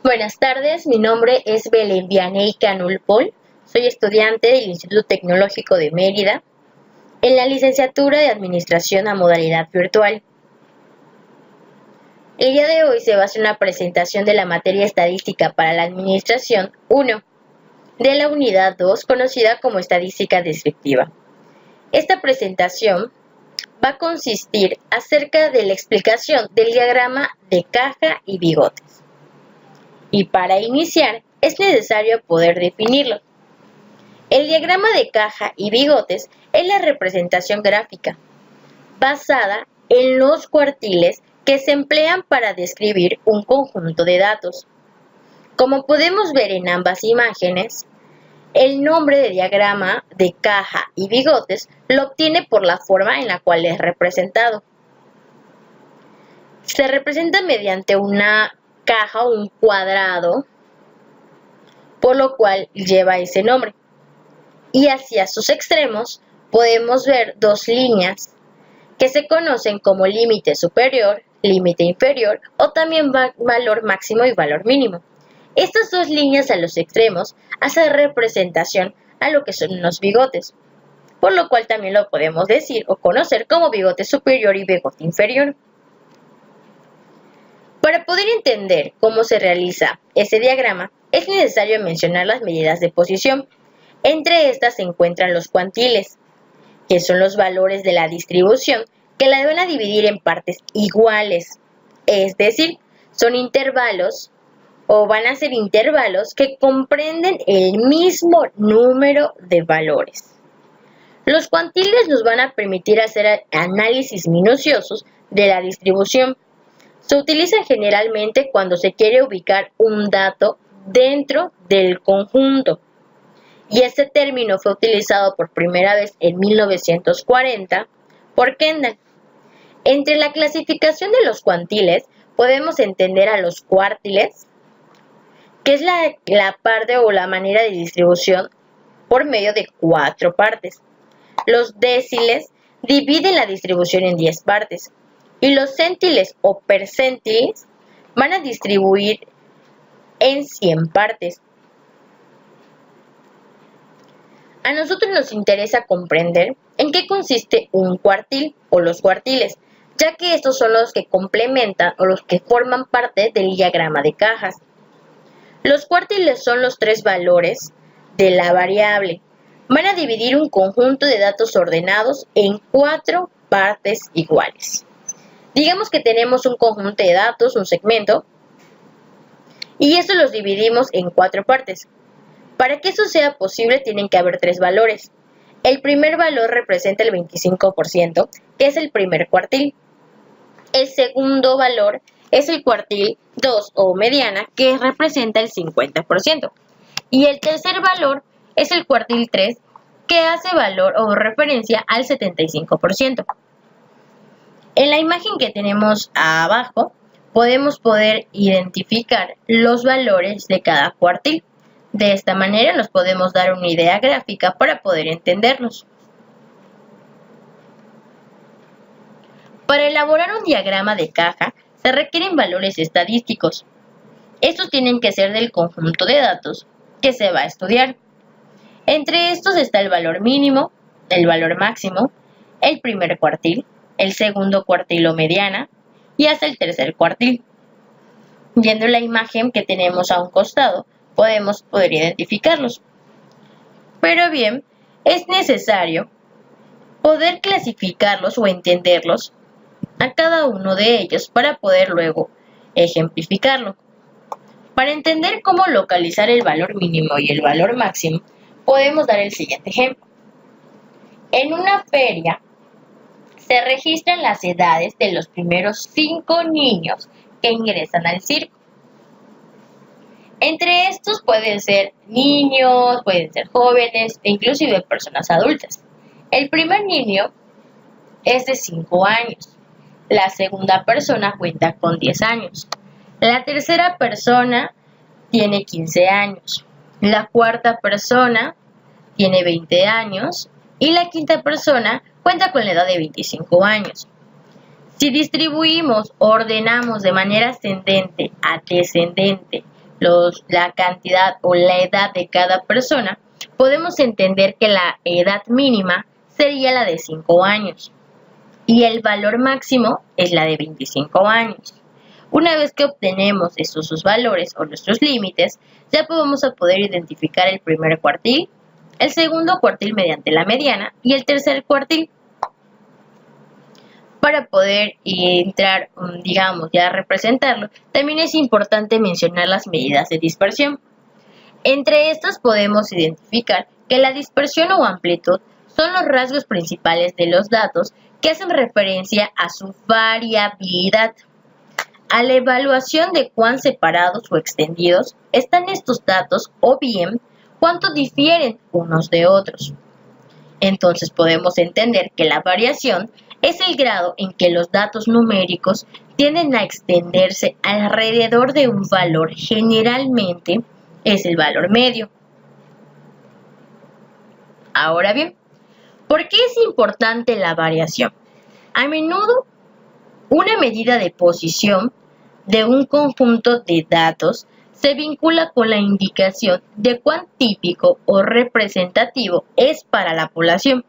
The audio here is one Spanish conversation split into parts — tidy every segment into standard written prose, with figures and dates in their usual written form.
Buenas tardes, mi nombre es Belén Vianey Canul Pol, soy estudiante del Instituto Tecnológico de Mérida en la licenciatura de Administración a modalidad virtual. El día de hoy se va a hacer una presentación de la materia Estadística para la Administración 1 de la unidad 2 conocida como Estadística Descriptiva. Esta presentación va a consistir acerca de la explicación del diagrama de caja y bigotes. Y para iniciar, es necesario poder definirlo. El diagrama de caja y bigotes es la representación gráfica basada en los cuartiles que se emplean para describir un conjunto de datos. Como podemos ver en ambas imágenes, el nombre de diagrama de caja y bigotes lo obtiene por la forma en la cual es representado. Se representa mediante una caja o un cuadrado, por lo cual lleva ese nombre. Y hacia sus extremos podemos ver dos líneas que se conocen como límite superior, límite inferior o también valor máximo y valor mínimo. Estas dos líneas a los extremos hacen representación a lo que son los bigotes, por lo cual también lo podemos decir o conocer como bigote superior y bigote inferior. Para poder entender cómo se realiza ese diagrama, es necesario mencionar las medidas de posición. Entre estas se encuentran los cuantiles, que son los valores de la distribución que la van a dividir en partes iguales, es decir, son intervalos o van a ser intervalos que comprenden el mismo número de valores. Los cuantiles nos van a permitir hacer análisis minuciosos de la distribución. Se utilizan generalmente cuando se quiere ubicar un dato dentro del conjunto. Y este término fue utilizado por primera vez en 1940 por Kendall. Entre la clasificación de los cuantiles podemos entender a los cuartiles, que es la parte o la manera de distribución por medio de 4 partes. Los deciles dividen la distribución en 10 partes. Y los centiles o percentiles van a distribuir en 100 partes. A nosotros nos interesa comprender en qué consiste un cuartil o los cuartiles, ya que estos son los que complementan o los que forman parte del diagrama de cajas. Los cuartiles son los 3 valores de la variable. Van a dividir un conjunto de datos ordenados en 4 partes iguales. Digamos que tenemos un conjunto de datos, un segmento, y eso los dividimos en 4 partes. Para que eso sea posible tienen que haber 3 valores. El primer valor representa el 25%, que es el primer cuartil. El segundo valor es el cuartil 2 o mediana, que representa el 50%. Y el tercer valor es el cuartil 3, que hace valor o referencia al 75%. En la imagen que tenemos abajo, podemos poder identificar los valores de cada cuartil. De esta manera nos podemos dar una idea gráfica para poder entenderlos. Para elaborar un diagrama de caja, se requieren valores estadísticos. Estos tienen que ser del conjunto de datos que se va a estudiar. Entre estos está el valor mínimo, el valor máximo, el primer cuartil, el segundo cuartil o mediana y hasta el tercer cuartil. Viendo la imagen que tenemos a un costado, podemos poder identificarlos. Pero bien, es necesario poder clasificarlos o entenderlos a cada uno de ellos para poder luego ejemplificarlo. Para entender cómo localizar el valor mínimo y el valor máximo, podemos dar el siguiente ejemplo. En una feria, se registran las edades de los primeros 5 niños que ingresan al circo. Entre estos pueden ser niños, pueden ser jóvenes e inclusive personas adultas. El primer niño es de 5 años. La segunda persona cuenta con 10 años. La tercera persona tiene 15 años. La cuarta persona tiene 20 años. Y la quinta persona cuenta con la edad de 25 años. Si distribuimos o ordenamos de manera ascendente a descendente la cantidad o la edad de cada persona, podemos entender que la edad mínima sería la de 5 años y el valor máximo es la de 25 años. Una vez que obtenemos estos dos valores o nuestros límites, ya vamos a poder identificar el primer cuartil, el segundo cuartil mediante la mediana y el tercer cuartil. Para poder entrar, digamos, ya a representarlo, también es importante mencionar las medidas de dispersión. Entre estas podemos identificar que la dispersión o amplitud son los rasgos principales de los datos que hacen referencia a su variabilidad. A la evaluación de cuán separados o extendidos están estos datos o bien cuánto difieren unos de otros. Entonces podemos entender que la variación es el grado en que los datos numéricos tienden a extenderse alrededor de un valor, generalmente es el valor medio. Ahora bien, ¿por qué es importante la variación? A menudo, una medida de posición de un conjunto de datos se vincula con la indicación de cuán típico o representativo es para la población,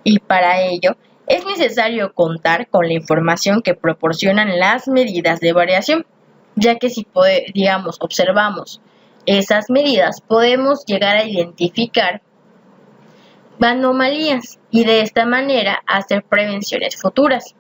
y para ello es necesario contar con la información que proporcionan las medidas de variación, ya que si observamos esas medidas, podemos llegar a identificar anomalías y de esta manera hacer prevenciones futuras.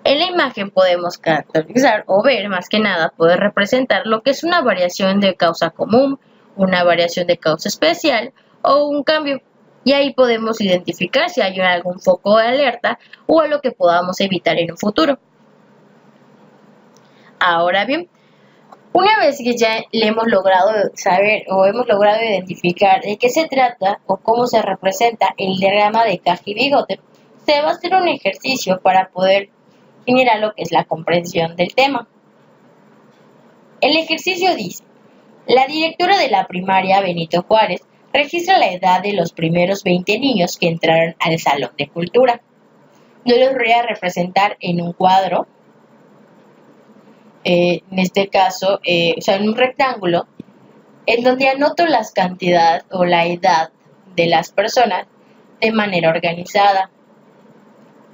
En la imagen podemos caracterizar o ver, más que nada, poder representar lo que es una variación de causa común, una variación de causa especial o un cambio. Y ahí podemos identificar si hay algún foco de alerta o algo que podamos evitar en un futuro. Ahora bien, una vez que ya le hemos logrado saber o hemos logrado identificar de qué se trata o cómo se representa el diagrama de caja y bigote, se va a hacer un ejercicio para poder generar lo que es la comprensión del tema. El ejercicio dice: la directora de la primaria Benito Juárez registra la edad de los primeros 20 niños que entraron al salón de cultura. Yo los voy a representar en un cuadro, en este caso, en un rectángulo, en donde anoto las cantidades o la edad de las personas de manera organizada,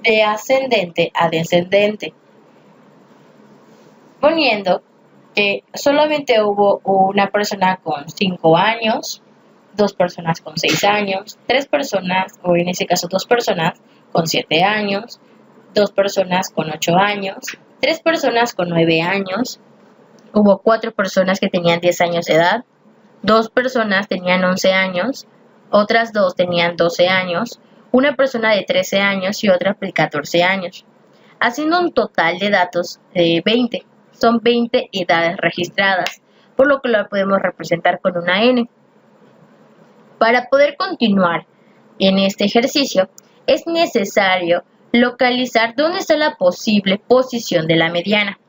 de ascendente a descendente, poniendo que solamente hubo una persona con 5 años, 2 personas con 6 años, 3 personas, o en ese caso 2 personas con 7 años, 2 personas con 8 años, 3 personas con 9 años, hubo 4 personas que tenían 10 años de edad, 2 personas tenían 11 años, otras 2 tenían 12 años, una persona de 13 años y otra de 14 años, haciendo un total de datos de 20. Son 20 edades registradas, por lo que lo podemos representar con una N. Para poder continuar en este ejercicio, es necesario localizar dónde está la posible posición de la mediana.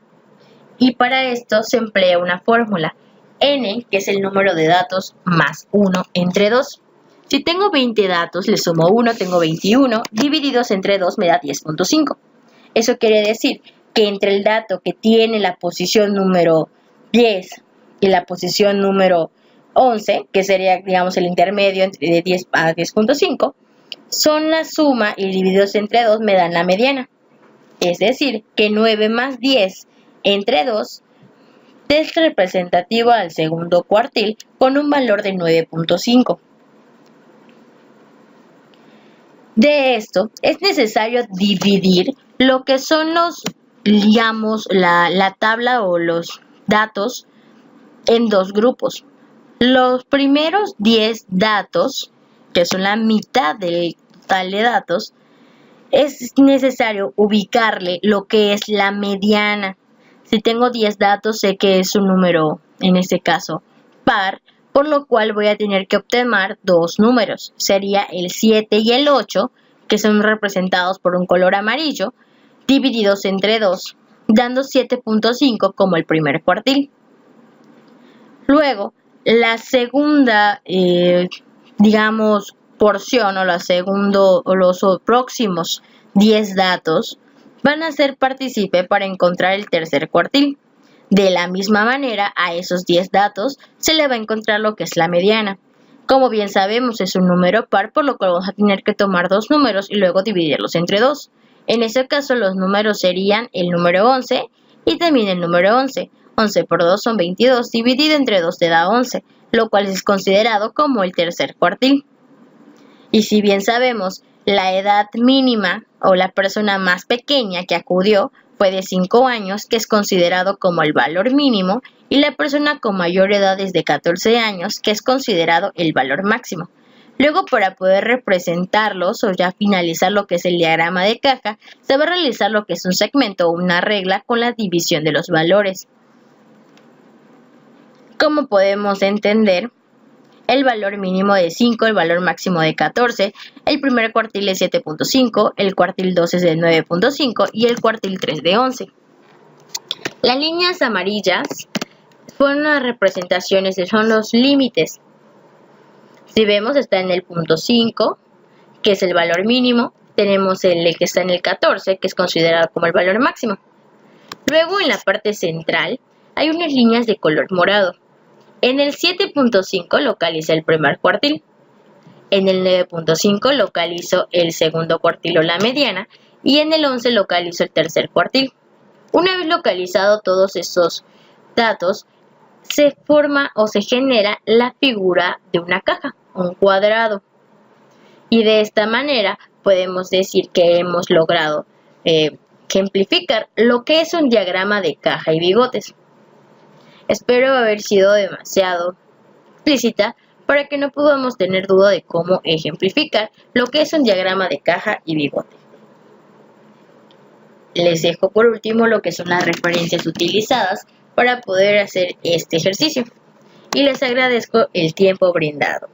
Y para esto se emplea una fórmula, N, que es el número de datos, más 1 entre 2. Si tengo 20 datos, le sumo 1, tengo 21, divididos entre 2 me da 10.5. Eso quiere decir que entre el dato que tiene la posición número 10 y la posición número 11, que sería, digamos, el intermedio de 10 a 10.5, son la suma y divididos entre 2 me dan la mediana. Es decir, que 9 más 10 entre 2 es representativo al segundo cuartil con un valor de 9.5. De esto, es necesario dividir lo que son la tabla o los datos en dos grupos. Los primeros 10 datos, que son la mitad del total de datos, es necesario ubicarle lo que es la mediana. Si tengo 10 datos, sé que es un número, en este caso, par, por lo cual voy a tener que obtener dos números. Sería el 7 y el 8, que son representados por un color amarillo, divididos entre 2, dando 7.5 como el primer cuartil. Luego, la segunda, porción o los próximos 10 datos van a ser partícipe para encontrar el tercer cuartil, De la misma manera, a esos 10 datos se le va a encontrar lo que es la mediana. Como bien sabemos, es un número par, por lo cual vamos a tener que tomar dos números y luego dividirlos entre 2. En ese caso, los números serían el número 11 y también el número 11. 11 por 2 son 22, dividido entre 2 te da 11, lo cual es considerado como el tercer cuartil. Y si bien sabemos, la edad mínima o la persona más pequeña que acudió fue de 5 años, que es considerado como el valor mínimo, y la persona con mayor edad es de 14 años, que es considerado el valor máximo. Luego, para poder representarlos o ya finalizar lo que es el diagrama de caja, se va a realizar lo que es un segmento o una regla con la división de los valores. Como podemos entender, el valor mínimo de 5, el valor máximo de 14, el primer cuartil es 7.5, el cuartil 2 es de 9.5 y el cuartil 3 de 11. Las líneas amarillas son las representaciones, son los límites. Si vemos, está en el punto 5, que es el valor mínimo. Tenemos el que está en el 14, que es considerado como el valor máximo. Luego, en la parte central, hay unas líneas de color morado. En el 7.5 localiza el primer cuartil. En el 9.5 localizo el segundo cuartil o la mediana. Y en el 11 localizo el tercer cuartil. Una vez localizado todos estos datos, se forma o se genera la figura de una caja, un cuadrado. Y de esta manera podemos decir que hemos logrado ejemplificar lo que es un diagrama de caja y bigotes. Espero haber sido demasiado explícita para que no podamos tener duda de cómo ejemplificar lo que es un diagrama de caja y bigote. Les dejo por último lo que son las referencias utilizadas para poder hacer este ejercicio y les agradezco el tiempo brindado.